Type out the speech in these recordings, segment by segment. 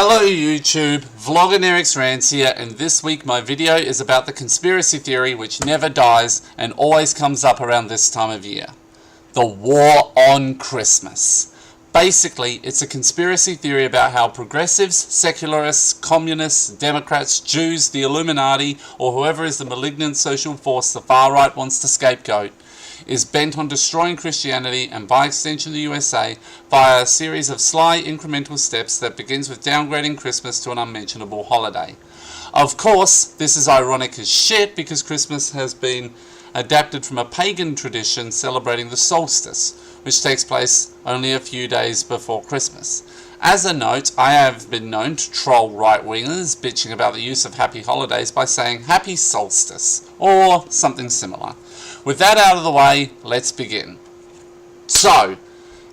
Hello YouTube, Vlogger Eric's Rants here, and this week my video is about the conspiracy theory which never dies and always comes up around this time of year. The war on Christmas. Basically, it's a conspiracy theory about how progressives, secularists, communists, Democrats, Jews, the Illuminati, or whoever is the malignant social force the far right wants to scapegoat, is bent on destroying Christianity and by extension the USA via a series of sly incremental steps that begins with downgrading Christmas to an unmentionable holiday. Of course, this is ironic as shit because Christmas has been adapted from a pagan tradition celebrating the solstice, which takes place only a few days before Christmas. As a note, I have been known to troll right-wingers bitching about the use of happy holidays by saying happy solstice, or something similar. With that out of the way, let's begin. So,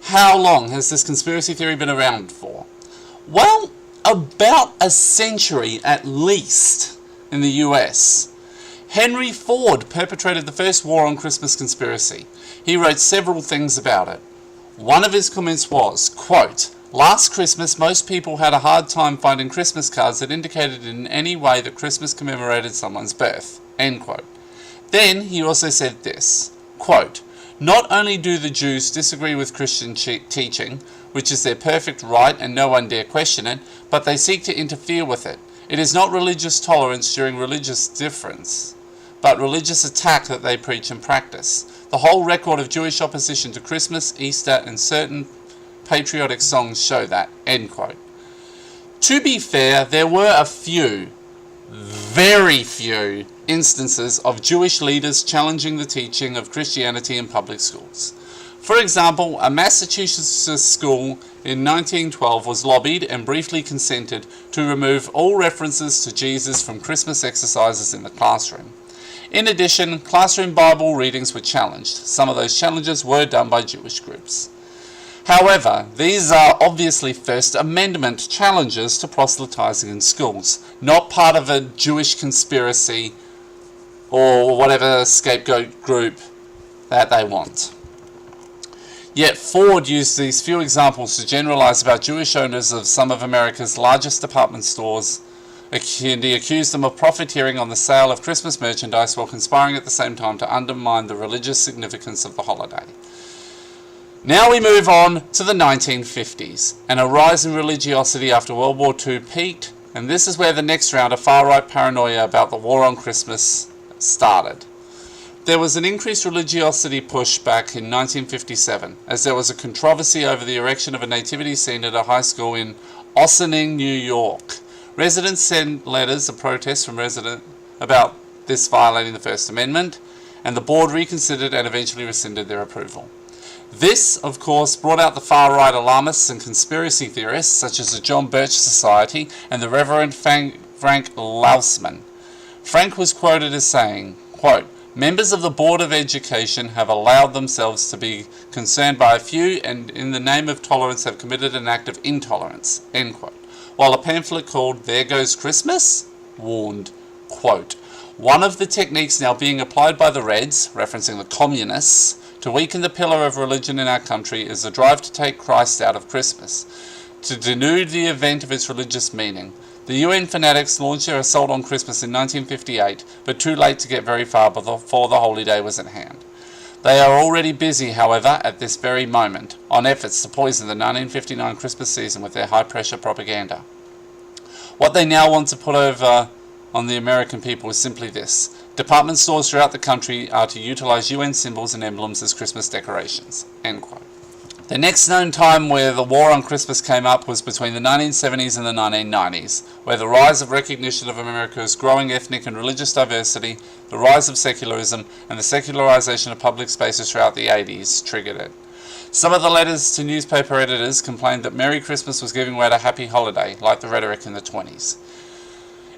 how long has this conspiracy theory been around for? Well, about a century at least in the US. Henry Ford perpetrated the first war on Christmas conspiracy. He wrote several things about it. One of his comments was, quote, "Last Christmas, most people had a hard time finding Christmas cards that indicated in any way that Christmas commemorated someone's birth." End quote. Then he also said this, quote, "Not only do the Jews disagree with Christian teaching, which is their perfect right and no one dare question it, but they seek to interfere with it. It is not religious tolerance during religious difference, but religious attack that they preach and practice. The whole record of Jewish opposition to Christmas, Easter, and certain patriotic songs show that." End quote. To be fair, there were a few, very few, instances of Jewish leaders challenging the teaching of Christianity in public schools. For example, a Massachusetts school in 1912 was lobbied and briefly consented to remove all references to Jesus from Christmas exercises in the classroom. In addition, classroom Bible readings were challenged. Some of those challenges were done by Jewish groups. However, these are obviously First Amendment challenges to proselytizing in schools, not part of a Jewish conspiracy or whatever scapegoat group that they want. Yet Ford used these few examples to generalize about Jewish owners of some of America's largest department stores, and he accused them of profiteering on the sale of Christmas merchandise while conspiring at the same time to undermine the religious significance of the holiday. Now we move on to the 1950s, and a rise in religiosity after World War II peaked, and this is where the next round of far-right paranoia about the war on Christmas started. There was an increased religiosity push back in 1957, as there was a controversy over the erection of a nativity scene at a high school in Ossining, New York. Residents sent letters of protest from residents about this violating the First Amendment, and the board reconsidered and eventually rescinded their approval. This, of course, brought out the far-right alarmists and conspiracy theorists, such as the John Birch Society and the Reverend Frank Lausman. Frank was quoted as saying, quote, "Members of the Board of Education have allowed themselves to be concerned by a few and in the name of tolerance have committed an act of intolerance," end quote. While a pamphlet called "There Goes Christmas" warned, quote, "One of the techniques now being applied by the Reds," referencing the communists, "to weaken the pillar of religion in our country is the drive to take Christ out of Christmas, to denude the event of its religious meaning. The UN fanatics launched their assault on Christmas in 1958, but too late to get very far before the holy day was at hand. They are already busy, however, at this very moment, on efforts to poison the 1959 Christmas season with their high-pressure propaganda. What they now want to put over on the American people is simply this. Department stores throughout the country are to utilize UN symbols and emblems as Christmas decorations." End quote. The next known time where the war on Christmas came up was between the 1970s and the 1990s, where the rise of recognition of America's growing ethnic and religious diversity, the rise of secularism, and the secularization of public spaces throughout the 80s triggered it. Some of the letters to newspaper editors complained that Merry Christmas was giving way to Happy Holiday, like the rhetoric in the 20s.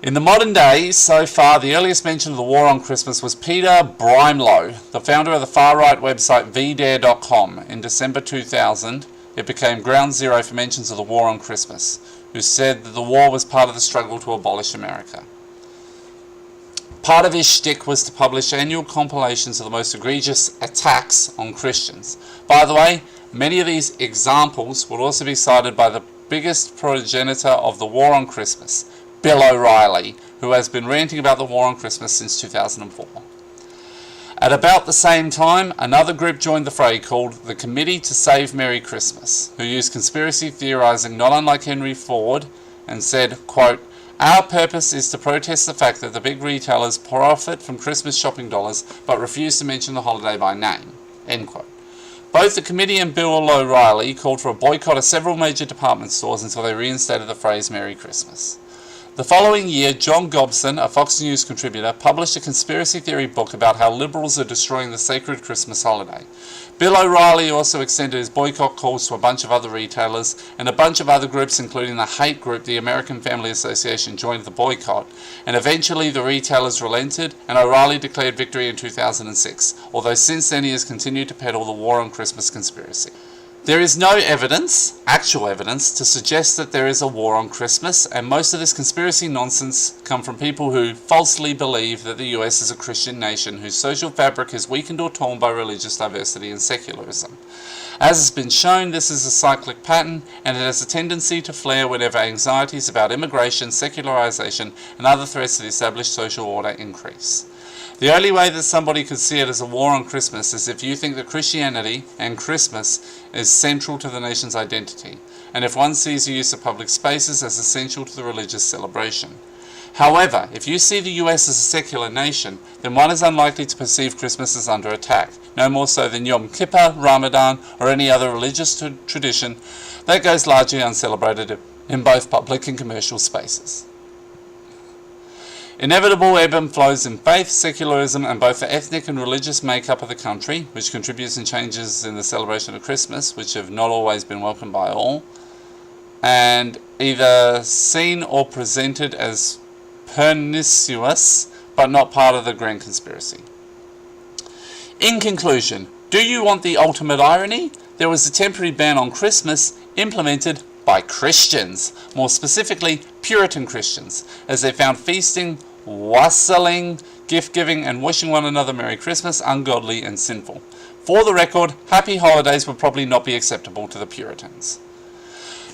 In the modern day, so far, the earliest mention of the war on Christmas was Peter Brimelow, the founder of the far-right website VDare.com. In December 2000, it became ground zero for mentions of the war on Christmas, who said that the war was part of the struggle to abolish America. Part of his shtick was to publish annual compilations of the most egregious attacks on Christians. By the way, many of these examples will also be cited by the biggest progenitor of the war on Christmas, Bill O'Reilly, who has been ranting about the war on Christmas since 2004. At about the same time, another group joined the fray called the Committee to Save Merry Christmas, who used conspiracy theorizing not unlike Henry Ford, and said, quote, "Our purpose is to protest the fact that the big retailers profit from Christmas shopping dollars but refuse to mention the holiday by name." End quote. Both the committee and Bill O'Reilly called for a boycott of several major department stores until they reinstated the phrase Merry Christmas. The following year, John Gobson, a Fox News contributor, published a conspiracy theory book about how liberals are destroying the sacred Christmas holiday. Bill O'Reilly also extended his boycott calls to a bunch of other retailers, and a bunch of other groups, including the hate group, the American Family Association, joined the boycott, and eventually the retailers relented, and O'Reilly declared victory in 2006, although since then he has continued to peddle the war on Christmas conspiracy. There is no evidence, actual evidence, to suggest that there is a war on Christmas, and most of this conspiracy nonsense come from people who falsely believe that the US is a Christian nation whose social fabric is weakened or torn by religious diversity and secularism. As has been shown, this is a cyclic pattern, and it has a tendency to flare whenever anxieties about immigration, secularization, and other threats to the established social order increase. The only way that somebody could see it as a war on Christmas is if you think that Christianity and Christmas is central to the nation's identity, and if one sees the use of public spaces as essential to the religious celebration. However, if you see the US as a secular nation, then one is unlikely to perceive Christmas as under attack, no more so than Yom Kippur, Ramadan, or any other religious tradition that goes largely uncelebrated in both public and commercial spaces. Inevitable ebb and flows in faith, secularism, and both the ethnic and religious makeup of the country, which contributes in changes in the celebration of Christmas, which have not always been welcomed by all, and either seen or presented as pernicious, but not part of the grand conspiracy. In conclusion, do you want the ultimate irony? There was a temporary ban on Christmas implemented by Christians, more specifically Puritan Christians, as they found feasting, wassailing, gift-giving, and wishing one another Merry Christmas ungodly and sinful. For the record, happy holidays would probably not be acceptable to the Puritans.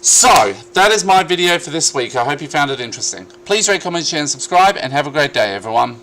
So, that is my video for this week. I hope you found it interesting. Please rate, comment, share, and subscribe, and have a great day, everyone.